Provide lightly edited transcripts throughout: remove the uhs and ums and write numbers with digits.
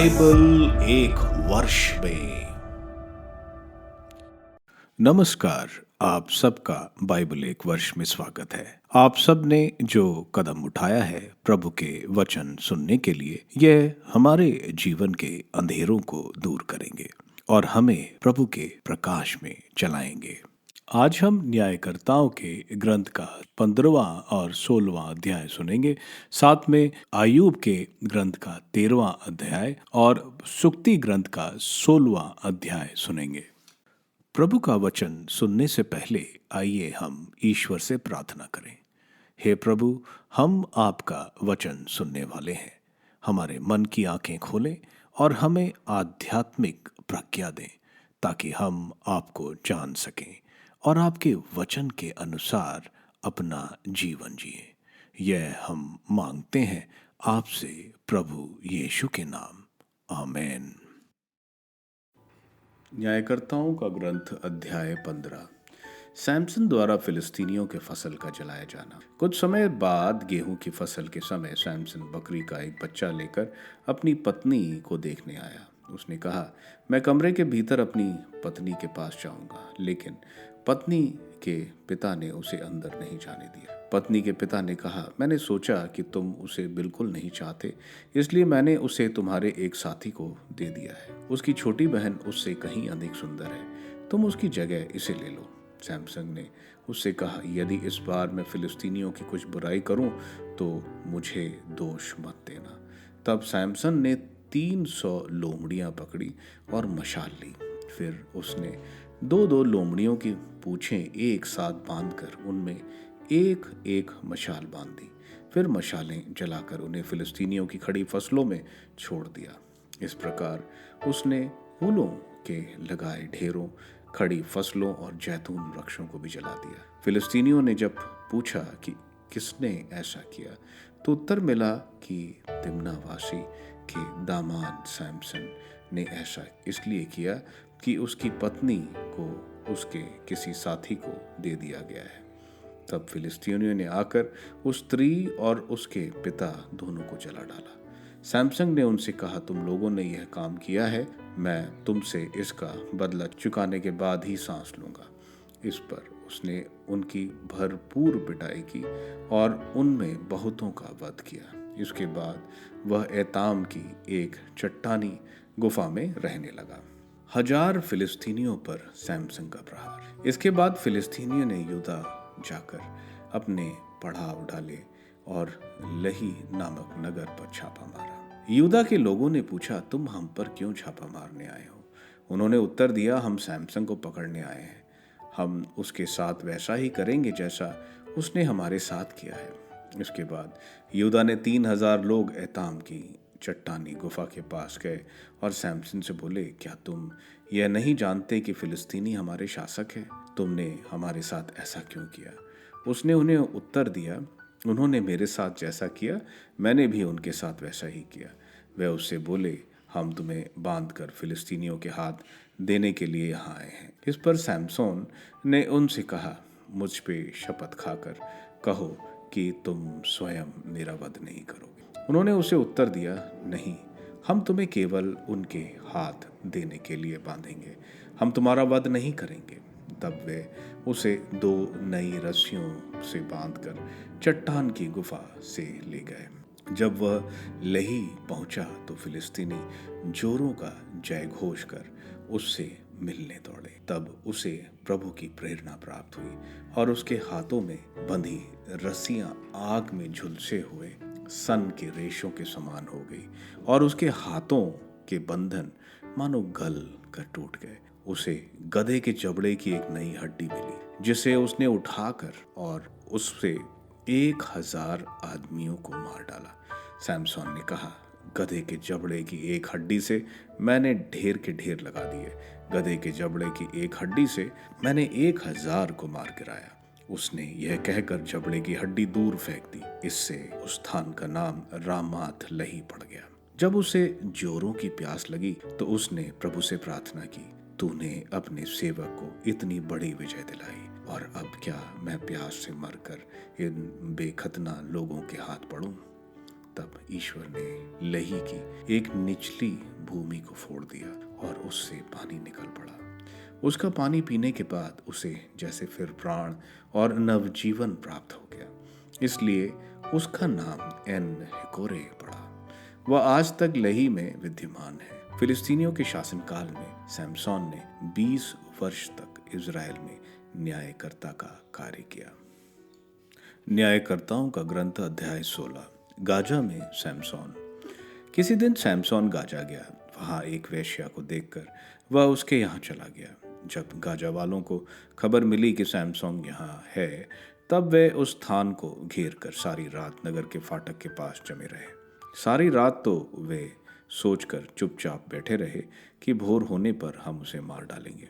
Bible एक वर्ष में। नमस्कार, आप सबका बाइबल एक वर्ष में स्वागत है। आप सब ने जो कदम उठाया है प्रभु के वचन सुनने के लिए, यह हमारे जीवन के अंधेरों को दूर करेंगे और हमें प्रभु के प्रकाश में चलाएंगे। आज हम न्यायकर्ताओं के ग्रंथ का 15वां और 16वां अध्याय सुनेंगे। साथ में आयूब के ग्रंथ का 13वां अध्याय और सुक्ति ग्रंथ का 16वां अध्याय सुनेंगे। प्रभु का वचन सुनने से पहले आइए हम ईश्वर से प्रार्थना करें। हे प्रभु, हम आपका वचन सुनने वाले हैं। हमारे मन की आंखें खोलें और हमें आध्यात्मिक प्रज्ञा दें ताकि हम आपको जान सकें और आपके वचन के अनुसार अपना जीवन जिए। यह हम मांगते हैं आपसे प्रभु यीशु के नाम, आमीन। न्यायकर्ताओं का ग्रंथ अध्याय 15। सैमसन द्वारा फिलिस्तीनियों के फसल का जलाया जाना। कुछ समय बाद गेहूं की फसल के समय सैमसन बकरी का एक बच्चा लेकर अपनी पत्नी को देखने आया। उसने कहा, मैं कमरे के भीतर अपनी पत्नी के पास जाऊंगा, लेकिन पत्नी के पिता ने उसे अंदर नहीं जाने दिया। पत्नी के पिता ने कहा, मैंने सोचा कि तुम उसे बिल्कुल नहीं चाहते, इसलिए मैंने उसे तुम्हारे एक साथी को दे दिया है। उसकी छोटी बहन उससे कहीं अधिक सुंदर है, तुम उसकी जगह इसे ले लो। सैमसन ने उससे कहा, यदि इस बार मैं फिलिस्तीनियों की कुछ बुराई करूं तो मुझे दोष मत देना। तब सैमसन ने 300 लोमड़ियां पकड़ी और मशाल ली। फिर उसने दो दो लोमड़ियों की पूंछें एक साथ बांधकर उनमें एक एक मशाल बांध दी। फिर मशालें जलाकर उन्हें फिलिस्तीनियों की खड़ी फसलों में छोड़ दिया। इस प्रकार उसने फूलों के लगाए ढेरों, खड़ी फसलों और जैतून वृक्षों को भी जला दिया। फिलिस्तीनियों ने जब पूछा कि किसने ऐसा किया, तो उत्तर मिला कि तिम्नावासी के दामाद सैमसन ने ऐसा इसलिए किया कि उसकी पत्नी को उसके किसी साथी को दे दिया गया है। तब फिलिस्तीनियों ने आकर उस स्त्री और उसके पिता दोनों को जला डाला। सैमसन ने उनसे कहा, तुम लोगों ने यह काम किया है, मैं तुमसे इसका बदला चुकाने के बाद ही सांस लूंगा। इस पर उसने उनकी भरपूर पिटाई की और उनमें बहुतों का वध किया। इसके बाद वह एताम की एक चट्टानी गुफा में रहने लगा। 1000 फिलिस्तीनियों पर सैमसन का प्रहार। इसके बाद फिलिस्तीनियों ने यूदा जाकर अपने पड़ाव डाले और लही नामक नगर पर छापा मारा। यूदा के लोगों ने पूछा, तुम हम पर क्यों छापा मारने आए हो? उन्होंने उत्तर दिया, हम सैमसन को पकड़ने आए हैं। हम उसके साथ वैसा ही करेंगे जैसा उसने हमारे साथ किया है। इसके बाद यूदा ने 3000 लोग एताम की चट्टानी गुफा के पास गए और सैमसन से बोले, क्या तुम यह नहीं जानते कि फिलिस्तीनी हमारे शासक हैं? तुमने हमारे साथ ऐसा क्यों किया? उसने उन्हें उत्तर दिया, उन्होंने मेरे साथ जैसा किया, मैंने भी उनके साथ वैसा ही किया। वे उससे बोले, हम तुम्हें बांधकर फिलिस्तीनियों के हाथ देने के लिए यहाँ आए हैं। इस पर सैमसन ने उनसे कहा, मुझ पे शपथ खाकर कहो कि तुम स्वयं मेरा वध नहीं करोगे। उन्होंने उसे उत्तर दिया, नहीं, हम तुम्हें केवल उनके हाथ देने के लिए बांधेंगे, हम तुम्हारा वध नहीं करेंगे। तब वे उसे 2 नई रस्सियों से बांधकर चट्टान की गुफा से ले गए। जब वह लही पहुंचा तो फिलिस्तीनी जोरों का जय घोष कर उससे मिलने दौड़े। तब उसे प्रभु की प्रेरणा प्राप्त हुई और उसके हाथों में बंधी रस्सियां आग में झुलसे हुए सन के रेशों के समान हो गई और उसके हाथों के बंधन मानो गल कर टूट गए। उसे गधे के जबड़े की एक नई हड्डी मिली, जिसे उसने उठाकर और उससे 1000 आदमियों को मार डाला। सैमसन ने कहा, गधे के जबड़े की एक हड्डी से मैंने ढेर के ढेर लगा दिए, गधे के जबड़े की एक हड्डी से मैंने 1000 को मार गिराया। उसने यह कहकर जबड़े की हड्डी दूर फेंक दी। इससे उस स्थान का नाम रामात लही पड़ गया। जब उसे जोरों की प्यास लगी तो उसने प्रभु से प्रार्थना की, तूने अपने सेवक को इतनी बड़ी विजय दिलाई और अब क्या मैं प्यास से मरकर इन बेखतना लोगों के हाथ पड़ूं? तब ईश्वर ने लही की एक निचली भूमि को फोड़ दिया और उससे पानी निकल पड़ा। उसका पानी पीने के बाद उसे जैसे फिर प्राण और नवजीवन प्राप्त हो गया, इसलिए उसका नाम एन हिकोरे पड़ा। वह आज तक लही में विद्यमान है। फिलिस्तीनियों के शासनकाल में सैमसोन ने 20 वर्ष तक इज़राइल में न्यायकर्ता का कार्य किया। न्यायकर्ताओं का ग्रंथ अध्याय 16। गाजा में सैमसोन। किसी दिन सैमसोन गाजा गया। वहां एक वेश्या को देखकर वह उसके यहाँ चला गया। जब गाजा वालों को खबर मिली कि सैमसोन यहाँ है, तब वे उस स्थान को घेर कर सारी रात नगर के फाटक के पास जमे रहे। सारी रात तो वे सोचकर चुपचाप बैठे रहे कि भोर होने पर हम उसे मार डालेंगे।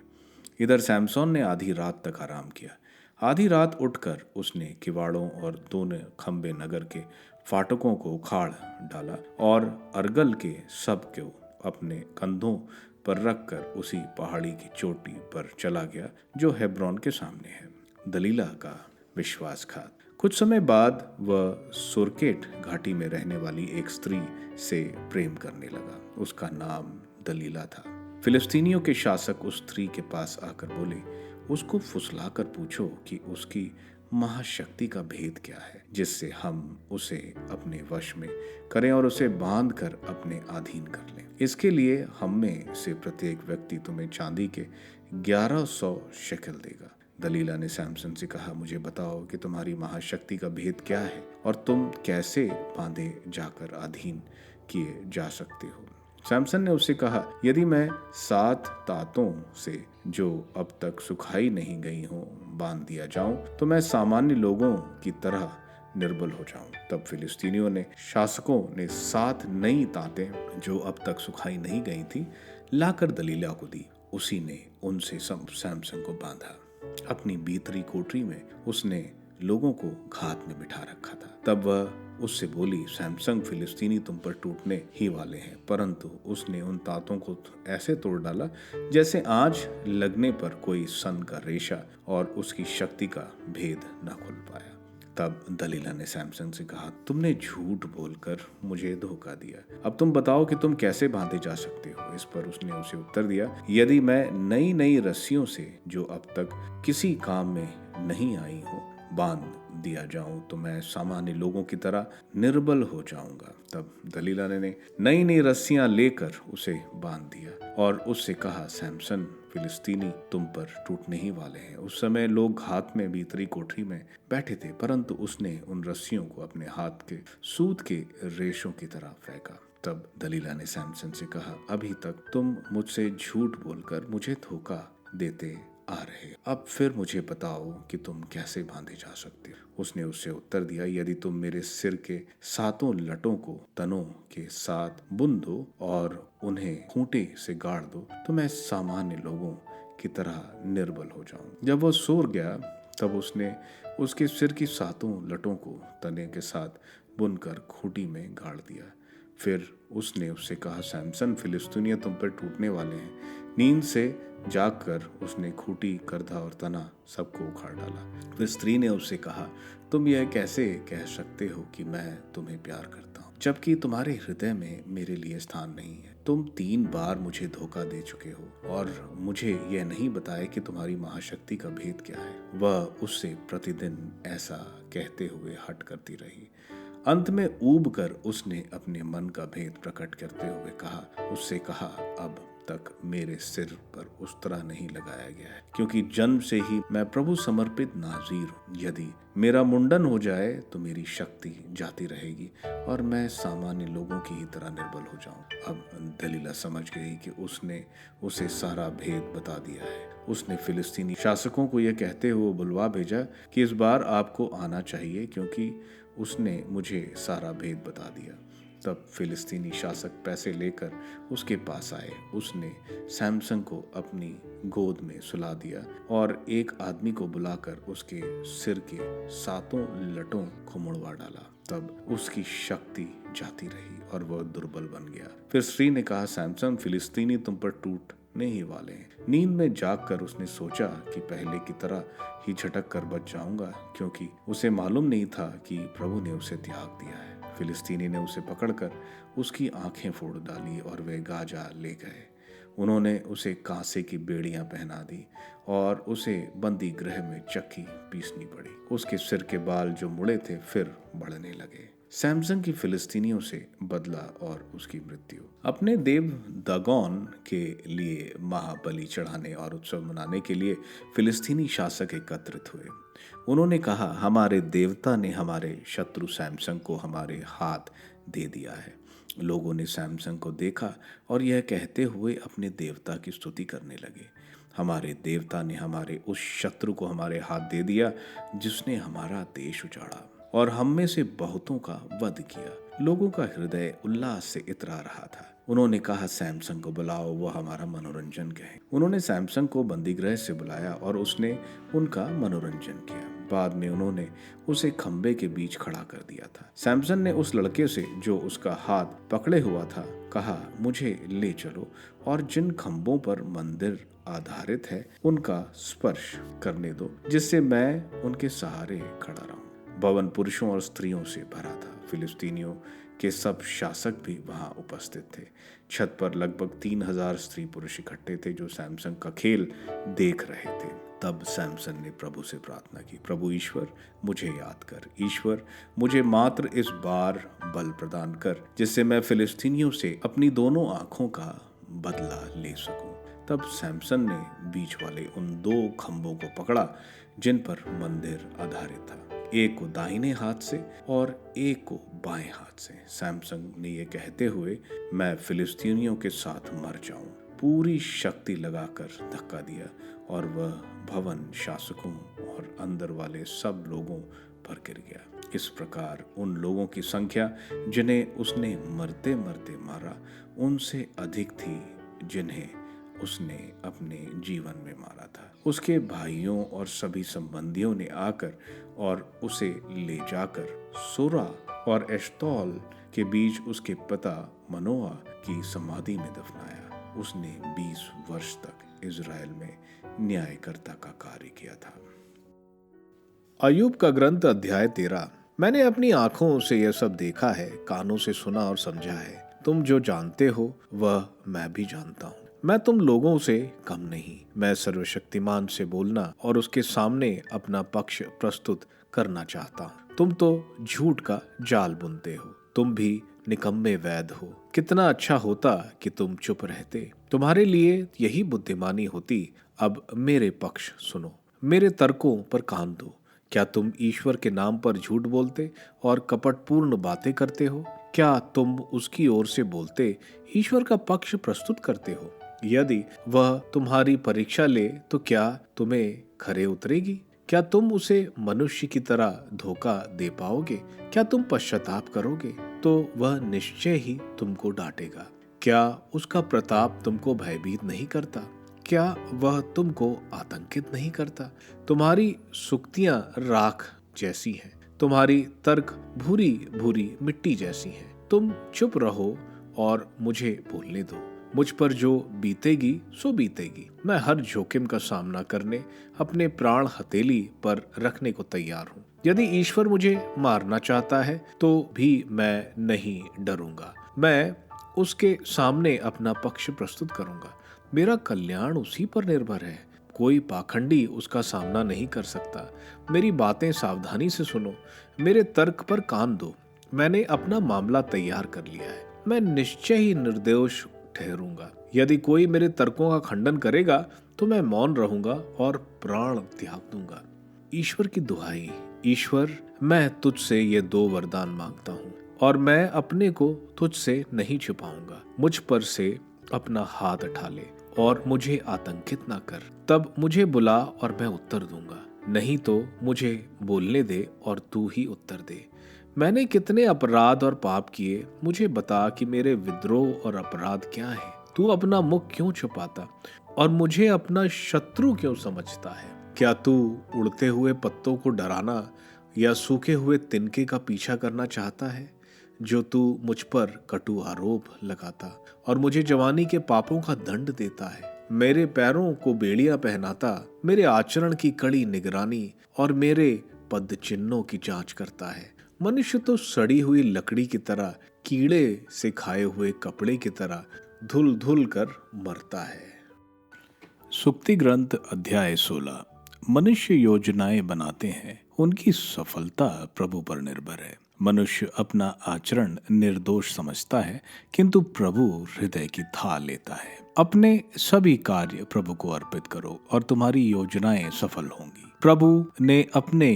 इधर सैमसोन ने आधी रात तक आराम किया। आधी रात उठकर उसने किवाड़ों और दोनों खंबे नगर के फाटकों को उखाड़ डाला और अर्गल के सब को अपने कंधों पर रखकर उसी पहाड़ी की चोटी पर चला गया जो हेब्रोन के सामने है। दलीला का विश्वासघात। कुछ समय बाद वह सुरकेट घाटी में रहने वाली एक स्त्री से प्रेम करने लगा। उसका नाम दलीला था। फिलिस्तीनियों के शासक उस स्त्री के पास आकर बोले, उसको फुसलाकर पूछो कि उसकी महाशक्ति का भेद क्या है, जिससे हम उसे अपने वश में करें और उसे बांध कर अपने अधीन कर लें। इसके लिए हम में से प्रत्येक व्यक्ति तुम्हें चांदी के 1100 शेकल देगा। दलीला ने सैमसन से कहा, मुझे बताओ कि तुम्हारी महाशक्ति का भेद क्या है और तुम कैसे बांधे जाकर अधीन किए जा सकते हो। सैमसन ने उससे कहा, यदि मैं 7 तांतों से जो अब तक सुखाई नहीं गई हों बांध दिया जाऊं, तो मैं सामान्य लोगों की तरह निर्बल हो जाऊं। तब फिलिस्तीनियों ने शासकों ने 7 नई तांतें जो अब तक सुखाई नहीं गई थी लाकर दलीला को दी। उसी ने उनसे सैमसन को बांधा। अपनी भीतरी कोठरी में उसने लोगों को घात में बिठा रखा था। तब वह उससे बोली, सैमसन, फिलिस्तीनी तुम पर टूटने ही वाले हैं। परंतु उसने उन तांतों को ऐसे तोड़ डाला जैसे आंच लगने पर कोई सन का रेशा, और उसकी शक्ति का भेद न खुल पाया। तब दलीला ने सैमसन से कहा, तुमने झूठ बोलकर मुझे धोखा दिया। अब तुम बताओ कि तुम कैसे बांधे जा सकते हो। इस पर उसने उसे उत्तर दिया, यदि मैं नई नई रस्सियों से जो अब तक किसी काम में नहीं आई हो बांध दिया जाऊं, तो मैं सामान्य लोगों की तरह निर्बल हो जाऊंगा। तब दलीला ने नई नई रस्सियां लेकर उसे बांध दिया और उससे कहा, सैमसन, फिलिस्तीनी तुम पर टूटने ही वाले हैं। उस समय लोग घात में भीतरी कोठरी में बैठे थे, परंतु उसने उन रस्सियों को अपने हाथ के सूत के रेशों की तरह फेंका। तब दलीला ने सैमसन से कहा, अभी तक तुम मुझसे झूठ बोलकर मुझे धोखा देते आ रहे, अब फिर मुझे बताओ कि तुम कैसे बांधे जा सकते हो। उसने उससे उत्तर दिया, यदि तुम मेरे सिर के 7 लटों को तनों के साथ बुन दो और उन्हें खूंटे से गाड़ दो, तो मैं सामान्य लोगों की तरह निर्बल हो जाऊं। जब वो सो गया तब उसने उसके सिर की 7 लटों को तने के साथ बुनकर खूंटी में गाड़ दिया। फिर उसने उससे कहा, सैमसन, फिलिस्तीनी तुम पर टूटने वाले हैं। नींद से जागकर उसने खूंटी, करधा और तना सबको उखाड़ डाला। फिर स्त्री ने उससे कहा, तुम यह कैसे कह सकते हो कि मैं तुम्हें प्यार करता हूँ, जबकि तुम्हारे हृदय में मेरे लिए स्थान नहीं है। तुम 3 बार मुझे धोखा दे चुके हो और मुझे यह नहीं बताया कि तुम्हारी महाशक्ति का भेद क्या है। वह उससे प्रतिदिन ऐसा कहते हुए हट करती रही। अंत में ऊब कर उसने अपने मन का भेद प्रकट करते हुए उससे कहा, अब तक मेरे सिर पर उस तरह नहीं लगाया गया है, क्योंकि जन्म से ही मैं प्रभु समर्पित नाज़ीर हूँ। यदि मेरा मुंडन हो जाए तो मेरी शक्ति जाती रहेगी और मैं सामान्य लोगों की ही तरह निर्बल हो जाऊं। अब दलीला समझ गई कि उसने उसे सारा भेद बता दिया है। उसने फिलिस्तीनी शासकों को यह कहते हुए बुलवा भेजा कि इस बार आपको आना चाहिए, क्योंकि उसने मुझे सारा भेद बता दिया। तब फिलिस्तीनी शासक पैसे लेकर उसके पास आए। उसने सैमसन को अपनी गोद में सुला दिया और एक आदमी को बुलाकर उसके सिर के 7 लटों को मुड़वा डाला। तब उसकी शक्ति जाती रही और वह दुर्बल बन गया। फिर स्त्री ने कहा, सैमसन, फिलिस्तीनी तुम पर टूटने ही वाले हैं। नींद में जागकर उसने सोचा कि पहले की तरह ही झटक कर बच जाऊंगा, क्योंकि उसे मालूम नहीं था कि प्रभु ने उसे त्याग दिया है। फिलिस्तीनी ने उसे पकड़कर उसकी आंखें फोड़ डाली और वे गाजा ले गए। उन्होंने उसे कांसे की बेड़ियां पहना दी और उसे बंदी गृह में चक्की पीसनी पड़ी। उसके सिर के बाल जो मुड़े थे फिर बढ़ने लगे। सैमसन की फिलिस्तीनियों से बदला और उसकी मृत्यु। अपने देव दागोन के लिए महाबलि चढ़ाने और उत्सव मनाने के लिए फिलिस्तीनी शासक एकत्रित हुए। उन्होंने कहा, हमारे देवता ने हमारे शत्रु सैमसन को हमारे हाथ दे दिया है। लोगों ने सैमसन को देखा और यह कहते हुए अपने देवता की स्तुति करने लगे, हमारे देवता ने हमारे उस शत्रु को हमारे हाथ दे दिया जिसने हमारा देश उजाड़ा और हम में से बहुतों का वध किया। लोगों का हृदय उल्लास से इतरा रहा था। उन्होंने कहा, सैमसन को बुलाओ, वह हमारा मनोरंजन कहे। उन्होंने सैमसन को बंदीगृह से बुलाया और उसने उनका मनोरंजन किया। बाद में उन्होंने उसे खंबे के बीच खड़ा कर दिया था। सैमसन ने उस लड़के से जो उसका हाथ पकड़े हुआ था कहा, मुझे ले चलो और जिन खंभों पर मंदिर आधारित है उनका स्पर्श करने दो, जिससे मैं उनके सहारे खड़ा रहूं। भवन पुरुषों और स्त्रियों से भरा था। फिलिस्तीनियों के सब शासक भी वहां उपस्थित थे। छत पर लगभग 3000 स्त्री पुरुष इकट्ठे थे जो सैमसन का खेल देख रहे थे। तब सैमसन ने प्रभु से प्रार्थना की, प्रभु ईश्वर, मुझे याद कर। ईश्वर, मुझे मात्र इस बार बल प्रदान कर जिससे मैं फिलिस्तीनियों से अपनी दोनों आंखों का बदला ले सकूं। तब सैमसन ने बीच वाले उन 2 खंभों को पकड़ा जिन पर मंदिर आधारित था, एक को दाहिने हाथ से और एक को बाएं हाथ से। सैमसन ने यह कहते हुए, मैं फिलिस्तीनियों के साथ मर जाऊं, पूरी शक्ति लगाकर धक्का दिया और वह भवन शासकों और अंदर वाले सब लोगों पर गिर गया। इस प्रकार उन लोगों की संख्या जिन्हें उसने मरते मरते मारा उनसे अधिक थी जिन्हें उसने अपने जीवन में मारा था। उसके भाइयों और सभी संबंधियों ने आकर और उसे ले जाकर सोरा और एश्तौल के बीच उसके पिता मनोआ की समाधि में दफनाया। उसने 20 वर्ष तक इज़राइल में न्यायकर्ता का कार्य किया था। अय्यूब का ग्रंथ अध्याय 13। मैंने अपनी आंखों से यह सब देखा है, कानों से सुना और समझा है। तुम जो जानते हो वह मैं भी जानता हूँ। मैं तुम लोगों से कम नहीं। मैं सर्वशक्तिमान से बोलना और उसके सामने अपना पक्ष प्रस्तुत करना चाहता हूँ। तुम तो झूठ का जाल बुनते हो, तुम भी निकम्मे वैद हो। कितना अच्छा होता कि तुम चुप रहते, तुम्हारे लिए यही बुद्धिमानी होती। अब मेरे पक्ष सुनो, मेरे तर्कों पर कान दो। क्या तुम ईश्वर के नाम पर झूठ बोलते और कपटपूर्ण बातें करते हो? क्या तुम उसकी ओर से बोलते ईश्वर का पक्ष प्रस्तुत करते हो? यदि वह तुम्हारी परीक्षा ले तो क्या तुम्हें खरे उतरेगी? क्या तुम उसे मनुष्य की तरह धोखा दे पाओगे? क्या तुम पश्चाताप करोगे तो वह निश्चय ही तुमको डांटेगा। क्या उसका प्रताप तुमको भयभीत नहीं करता? क्या वह तुमको आतंकित नहीं करता? तुम्हारी सुक्तियां राख जैसी हैं, तुम्हारी तर्क भूरी भूरी मिट्टी जैसी हैं। तुम चुप रहो और मुझे बोलने दो। मुझ पर जो बीतेगी सो बीतेगी। मैं हर जोखिम का सामना करने अपने प्राण हथेली पर रखने को तैयार हूँ। यदि ईश्वर मुझे मारना चाहता है तो भी मैं नहीं डरूंगा। मैं उसके सामने अपना पक्ष प्रस्तुत करूंगा। मेरा कल्याण उसी पर निर्भर है। कोई पाखंडी उसका सामना नहीं कर सकता। मेरी बातें सावधानी से सुनो, मेरे तर्क पर कान दो। मैंने अपना मामला तैयार कर लिया है। मैं निश्चय ही निर्दोष ठहरूंगा। यदि कोई मेरे तर्कों का खंडन करेगा तो मैं मौन रहूंगा और प्राण त्याग दूंगा। ईश्वर की दुहाई। ईश्वर, मैं तुझसे ये 2 वरदान मांगता हूँ और मैं अपने को तुझसे नहीं छिपाऊंगा। मुझ पर से अपना हाथ उठा ले और मुझे आतंकित ना कर। तब मुझे बुला और मैं उत्तर दूंगा, नहीं तो मुझे बोलने दे और तू ही उत्तर दे। मैंने कितने अपराध और पाप किए, मुझे बता कि मेरे विद्रोह और अपराध क्या है। तू अपना मुख क्यों छुपाता और मुझे अपना शत्रु क्यों समझता है? क्या तू उड़ते हुए पत्तों को डराना या सूखे हुए तिनके का पीछा करना चाहता है? जो तू मुझ पर कटु आरोप लगाता और मुझे जवानी के पापों का दंड देता है। मेरे पैरों को बेड़ियां पहनाता, मेरे आचरण की कड़ी निगरानी और मेरे पद चिन्हों की जांच करता है। मनुष्य तो सड़ी हुई लकड़ी की तरह, कीड़े से खाए हुए कपड़े की तरह धुल धुल कर मरता है। सुक्ति ग्रंथ अध्याय 16। मनुष्य योजनाएं बनाते हैं, उनकी सफलता प्रभु पर निर्भर है। मनुष्य अपना आचरण निर्दोष समझता है, किंतु प्रभु हृदय की था लेता है। अपने सभी कार्य प्रभु को अर्पित करो और तुम्हारी योजनाएं सफल होंगी। प्रभु ने अपने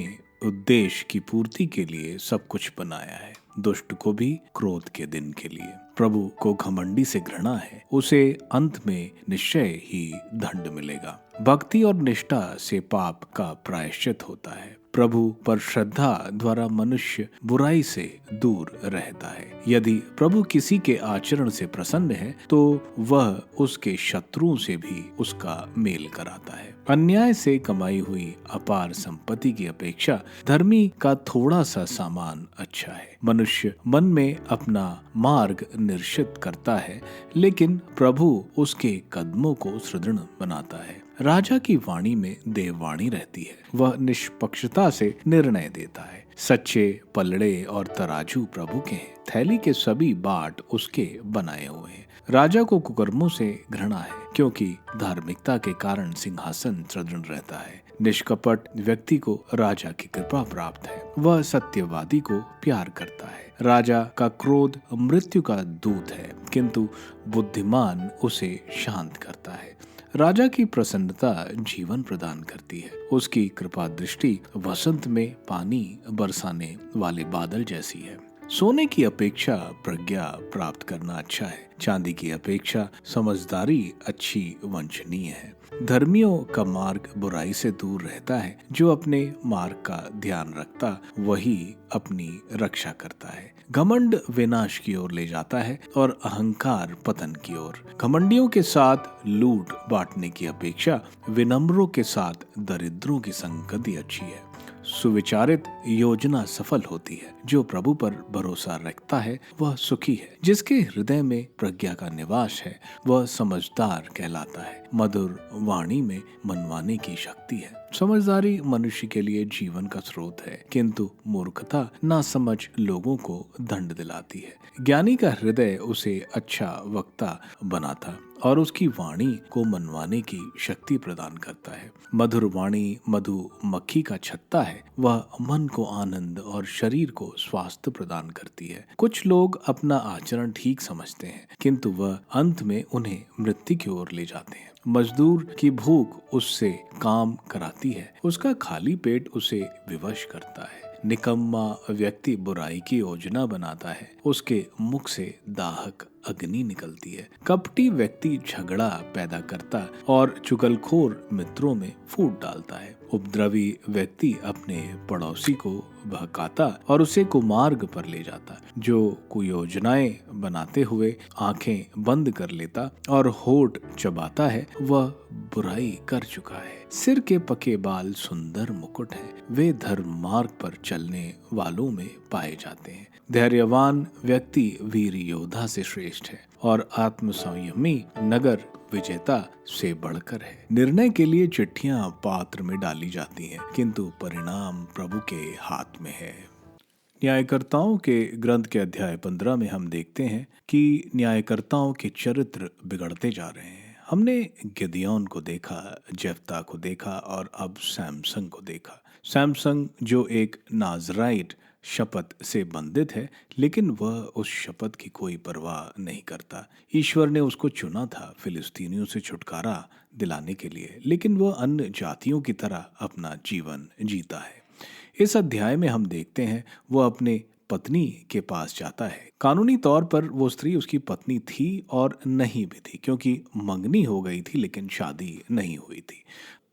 उद्देश्य की पूर्ति के लिए सब कुछ बनाया है, दुष्ट को भी क्रोध के दिन के लिए। प्रभु को घमंडी से घृणा है, उसे अंत में निश्चय ही दंड मिलेगा। भक्ति और निष्ठा से पाप का प्रायश्चित होता है। प्रभु पर श्रद्धा द्वारा मनुष्य बुराई से दूर रहता है। यदि प्रभु किसी के आचरण से प्रसन्न है तो वह उसके शत्रुओं से भी उसका मेल कराता है। अन्याय से कमाई हुई अपार संपत्ति की अपेक्षा धर्मी का थोड़ा सा सामान अच्छा है। मनुष्य मन में अपना मार्ग निश्चित करता है, लेकिन प्रभु उसके कदमों को सुदृढ़ बनाता है। राजा की वाणी में देववाणी रहती है, वह निष्पक्षता से निर्णय देता है। सच्चे पलड़े और तराजू प्रभु के हैं, थैली के सभी बाट उसके बनाए हुए हैं। राजा को कुकर्मों से घृणा है, क्योंकि धार्मिकता के कारण सिंहासन सुदृढ़ रहता है। निष्कपट व्यक्ति को राजा की कृपा प्राप्त है, वह सत्यवादी को प्यार करता है। राजा का क्रोध मृत्यु का दूत है, किंतु बुद्धिमान उसे शांत करता है। राजा की प्रसन्नता जीवन प्रदान करती है, उसकी कृपा दृष्टि वसंत में पानी बरसाने वाले बादल जैसी है। सोने की अपेक्षा प्रज्ञा प्राप्त करना अच्छा है, चांदी की अपेक्षा समझदारी अच्छी वंचनीय है। धर्मियों का मार्ग बुराई से दूर रहता है, जो अपने मार्ग का ध्यान रखता वही अपनी रक्षा करता है। घमंड विनाश की ओर ले जाता है और अहंकार पतन की ओर। घमंडियों के साथ लूट बांटने की अपेक्षा विनम्रों के साथ दरिद्रों की संगति अच्छी है। सुविचारित योजना सफल होती है, जो प्रभु पर भरोसा रखता है वह सुखी है। जिसके हृदय में प्रज्ञा का निवास है वह समझदार कहलाता है। मधुर वाणी में मनवाने की शक्ति है। समझदारी मनुष्य के लिए जीवन का स्रोत है, किंतु मूर्खता नासमझ लोगों को दंड दिलाती है। ज्ञानी का हृदय उसे अच्छा वक्ता बनाता और उसकी वाणी को मनवाने की शक्ति प्रदान करता है। मधुर वाणी मधु मक्खी का छत्ता है, वह मन को आनंद और शरीर को स्वास्थ्य प्रदान करती है। कुछ लोग अपना आचरण ठीक समझते हैं, किंतु वह अंत में उन्हें मृत्यु की ओर ले जाते हैं। मजदूर की भूख उससे काम कराती है, उसका खाली पेट उसे विवश करता है। निकम्मा व्यक्ति बुराई की योजना बनाता है, उसके मुख से दाहक अग्नि निकलती है। कपटी व्यक्ति झगड़ा पैदा करता और चुगलखोर मित्रों में फूट डालता है। उपद्रवी व्यक्ति अपने पड़ोसी को बहकाता और उसे कुमार्ग पर ले जाता। जो कुयोजनाएं बनाते हुए आंखें बंद कर लेता और होठ चबाता है, वह बुराई कर चुका है। सिर के पके बाल सुंदर मुकुट हैं, वे धर्म मार्ग पर चलने वालों में पाए जाते हैं। धैर्यवान व्यक्ति वीर योद्धा से श्रेष्ठ है और आत्मसंयमी नगर विजेता से बढ़कर है। निर्णय के लिए चिट्ठियां पात्र में डाली जाती हैं, किंतु परिणाम प्रभु के हाथ में है। न्यायकर्ताओं के ग्रंथ के अध्याय 15 में हम देखते हैं कि न्यायकर्ताओं के चरित्र बिगड़ते जा रहे हैं। हमने गिदयोन को देखा, जेफ्ता को देखा और अब सैमसन को देखा। सैमसन जो एक नाजराइट शपथ से बंधित है, लेकिन वह उस शपथ की कोई परवाह नहीं करता। ईश्वर ने उसको चुना था फिलिस्तीनियों से छुटकारा दिलाने के लिए, लेकिन वह अन्य जातियों की तरह अपना जीवन जीता है। इस अध्याय में हम देखते हैं वह अपने पत्नी के पास जाता है। कानूनी तौर पर वो स्त्री उसकी पत्नी थी और नहीं भी थी, क्योंकि मंगनी हो गई थी लेकिन शादी नहीं हुई थी।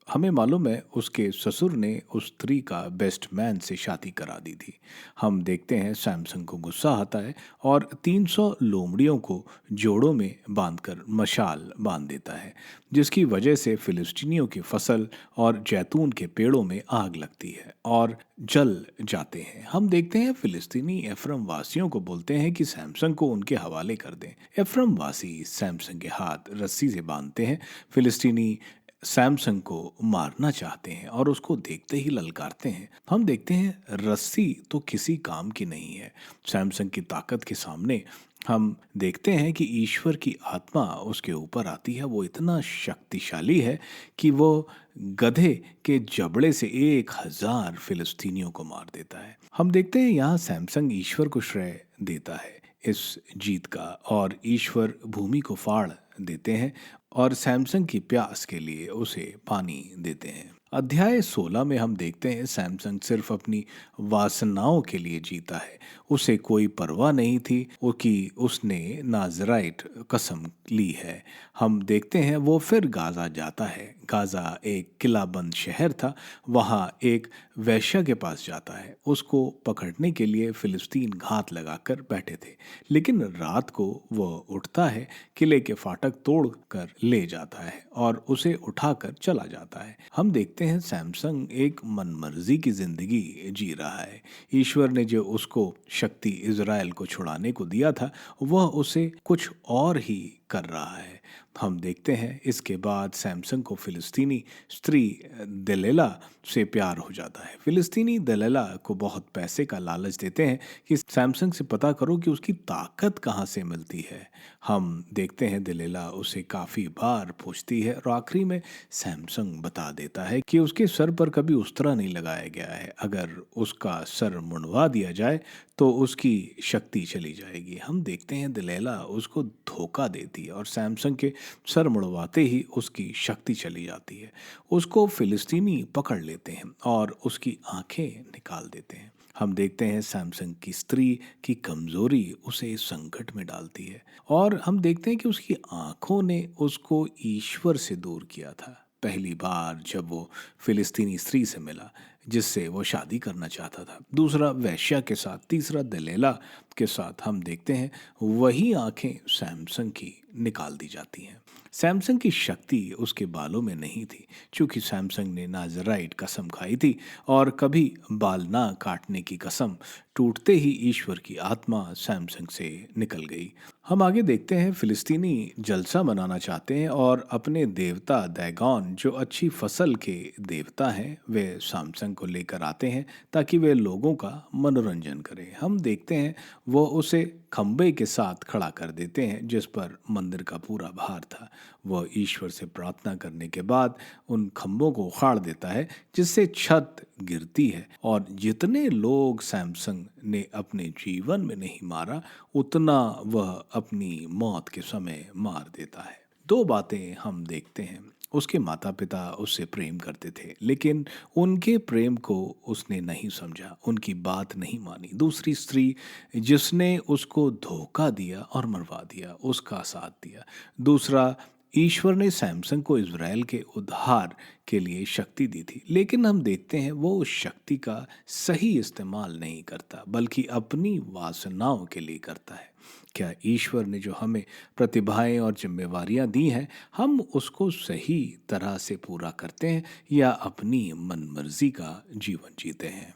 हमें मालूम है उसके ससुर ने उस स्त्री का बेस्ट मैन से शादी करा दी थी। हम देखते हैं सैमसन को गुस्सा आता है और 300 लोमड़ियों को जोड़ों में बांधकर मशाल बांध देता है, जिसकी वजह से फिलिस्तीनियों की फसल और जैतून के पेड़ों में आग लगती है और जल जाते हैं। हम देखते हैं फिलिस्तीनी एफ्रम वासियों को बोलते हैं कि सैमसन को उनके हवाले कर दें। एफ्रम वासी सैमसन के हाथ रस्सी से बांधते हैं। फिलिस्तीनी सैमसंग को मारना चाहते हैं और उसको देखते ही ललकारते हैं। हम देखते हैं रस्सी तो किसी काम की नहीं है। सैमसंग की ताकत के सामने हम देखते हैं कि ईश्वर की आत्मा उसके ऊपर आती है। वो इतना शक्तिशाली है कि वो गधे के जबड़े से 1,000 फिलिस्तीनियों को मार देता है। हम देखते हैं यहाँ सैमसंग ईश्वर को श्रेय देता है इस जीत का, और ईश्वर भूमि को फाड़ देते हैं और सैमसंग की प्यास के लिए उसे पानी देते हैं। अध्याय 16 में हम देखते हैं सैमसंग सिर्फ अपनी वासनाओं के लिए जीता है। उसे कोई परवाह नहीं थी वो कि उसने नाजराइट कसम ली है। हम देखते हैं वो फिर गाजा जाता है। गाजा एक किलाबंद शहर था। वहाँ एक वैश्या के पास जाता है। उसको पकड़ने के लिए फिलिस्तीन घात लगाकर बैठे थे, लेकिन रात को वह उठता है, किले के फाटक तोड़ कर ले जाता है और उसे उठाकर चला जाता है। हम देखते हैं सैमसंग एक मनमर्जी की जिंदगी जी रहा है। ईश्वर ने जो उसको शक्ति इज़राइल को छुड़ाने को दिया था, वह उसे कुछ और ही कर रहा है। हम देखते हैं इसके बाद सैमसंग को फिलिस्तीनी स्त्री दलीला से प्यार हो जाता है। फिलिस्तीनी दलीला को बहुत पैसे का लालच देते हैं कि सैमसंग से पता करो कि उसकी ताकत कहाँ से मिलती है। हम देखते हैं दलीला उसे काफ़ी बार पूछती है और आखिरी में सैमसंग बता देता है कि उसके सर पर कभी उस्तरा नहीं लगाया गया है। अगर उसका सर मुंडवा दिया जाए तो उसकी शक्ति चली जाएगी। हम देखते हैं दलीला उसको धोखा देती है और सैमसंग के सर मुड़वाते ही उसकी शक्ति चली जाती है। उसको फिलिस्तीनी पकड़ लेते हैं और उसकी आंखें निकाल देते हैं। हम देखते हैं सैमसंग की स्त्री की कमजोरी उसे इस संकट में डालती है और हम देखते हैं कि उसकी आंखों ने उसको ईश्वर से दूर किया था। पहली बार जब वो फिलिस्तीनी स्त्री से मिला जिससे वो शादी करना चाहता था, दूसरा वैश्या के साथ, तीसरा दलीला के साथ, हम देखते हैं वही आंखें सैमसंग की निकाल दी जाती हैं। सैमसंग की शक्ति उसके बालों में नहीं थी, क्योंकि सैमसंग ने नाजराइट कसम खाई थी और कभी बाल ना काटने की कसम टूटते ही ईश्वर की आत्मा सैमसंग से निकल गई। हम आगे देखते हैं फिलिस्तीनी जलसा मनाना चाहते हैं और अपने देवता दैगोन जो अच्छी फसल के देवता हैं वे सैमसंग को लेकर आते हैं ताकि वे लोगों का मनोरंजन करें। हम देखते हैं वो उसे खंबे के साथ खड़ा कर देते हैं जिस पर मंदिर का पूरा भार था। वह ईश्वर से प्रार्थना करने के बाद उन खंभों को उखाड़ देता है जिससे छत गिरती है और जितने लोग सैमसंग ने अपने जीवन में नहीं मारा उतना वह अपनी मौत के समय मार देता है। दो बातें हम देखते हैं। उसके माता पिता उससे प्रेम करते थे, लेकिन उनके प्रेम को उसने नहीं समझा, उनकी बात नहीं मानी। दूसरी स्त्री जिसने उसको धोखा दिया और मरवा दिया, उसका साथ दिया। दूसरा, ईश्वर ने सैमसंग को इज़राइल के उद्धार के लिए शक्ति दी थी, लेकिन हम देखते हैं वो उस शक्ति का सही इस्तेमाल नहीं करता बल्कि अपनी वासनाओं के लिए करता है। क्या ईश्वर ने जो हमें प्रतिभाएं और जिम्मेवारियां दी हैं, हम उसको सही तरह से पूरा करते हैं या अपनी मनमर्जी का जीवन जीते हैं?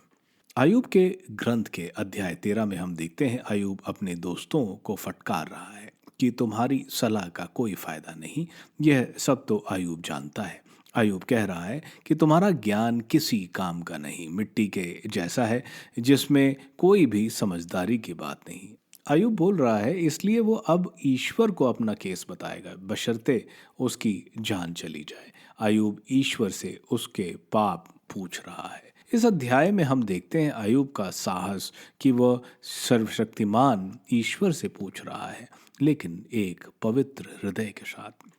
अय्यूब के ग्रंथ के अध्याय 13 में हम देखते हैं अय्यूब अपने दोस्तों को फटकार रहा है कि तुम्हारी सलाह का कोई फायदा नहीं। यह सब तो अय्यूब जानता है। अय्यूब कह रहा है कि तुम्हारा ज्ञान किसी काम का नहीं, मिट्टी के जैसा है जिसमें कोई भी समझदारी की बात नहीं। अय्यूब बोल रहा है इसलिए वो अब ईश्वर को अपना केस बताएगा बशर्ते उसकी जान चली जाए। अय्यूब ईश्वर से उसके पाप पूछ रहा है। इस अध्याय में हम देखते हैं अय्यूब का साहस कि वह सर्वशक्तिमान ईश्वर से पूछ रहा है, लेकिन एक पवित्र हृदय के साथ।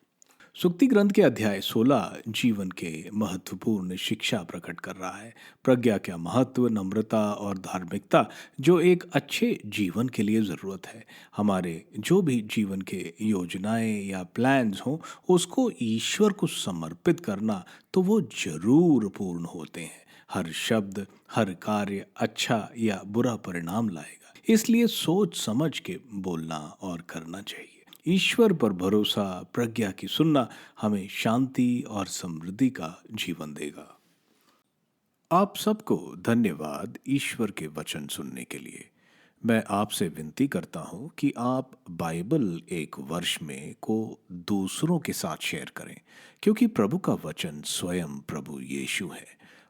सुक्ति ग्रंथ के अध्याय 16 जीवन के महत्वपूर्ण शिक्षा प्रकट कर रहा है। प्रज्ञा का महत्व, नम्रता और धार्मिकता जो एक अच्छे जीवन के लिए ज़रूरत है। हमारे जो भी जीवन के योजनाएं या प्लान्स हों उसको ईश्वर को समर्पित करना तो वो जरूर पूर्ण होते हैं। हर शब्द, हर कार्य अच्छा या बुरा परिणाम लाएगा, इसलिए सोच समझ के बोलना और करना चाहिए। ईश्वर पर भरोसा, प्रज्ञा की सुनना हमें शांति और समृद्धि का जीवन देगा। आप सबको धन्यवाद ईश्वर के वचन सुनने के लिए। मैं आपसे विनती करता हूँ कि आप बाइबल एक वर्ष में को दूसरों के साथ शेयर करें, क्योंकि प्रभु का वचन स्वयं प्रभु यीशु है।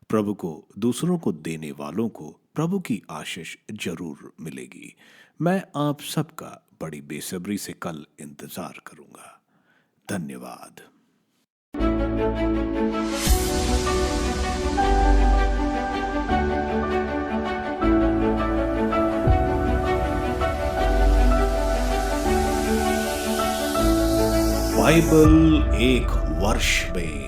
प्रभु को दूसरों को देने वालों को प्रभु की आशीष जरूर मिलेगी। मैं आप सबका बड़ी बेसब्री से कल इंतजार करूंगा। धन्यवाद। बाइबल एक वर्ष में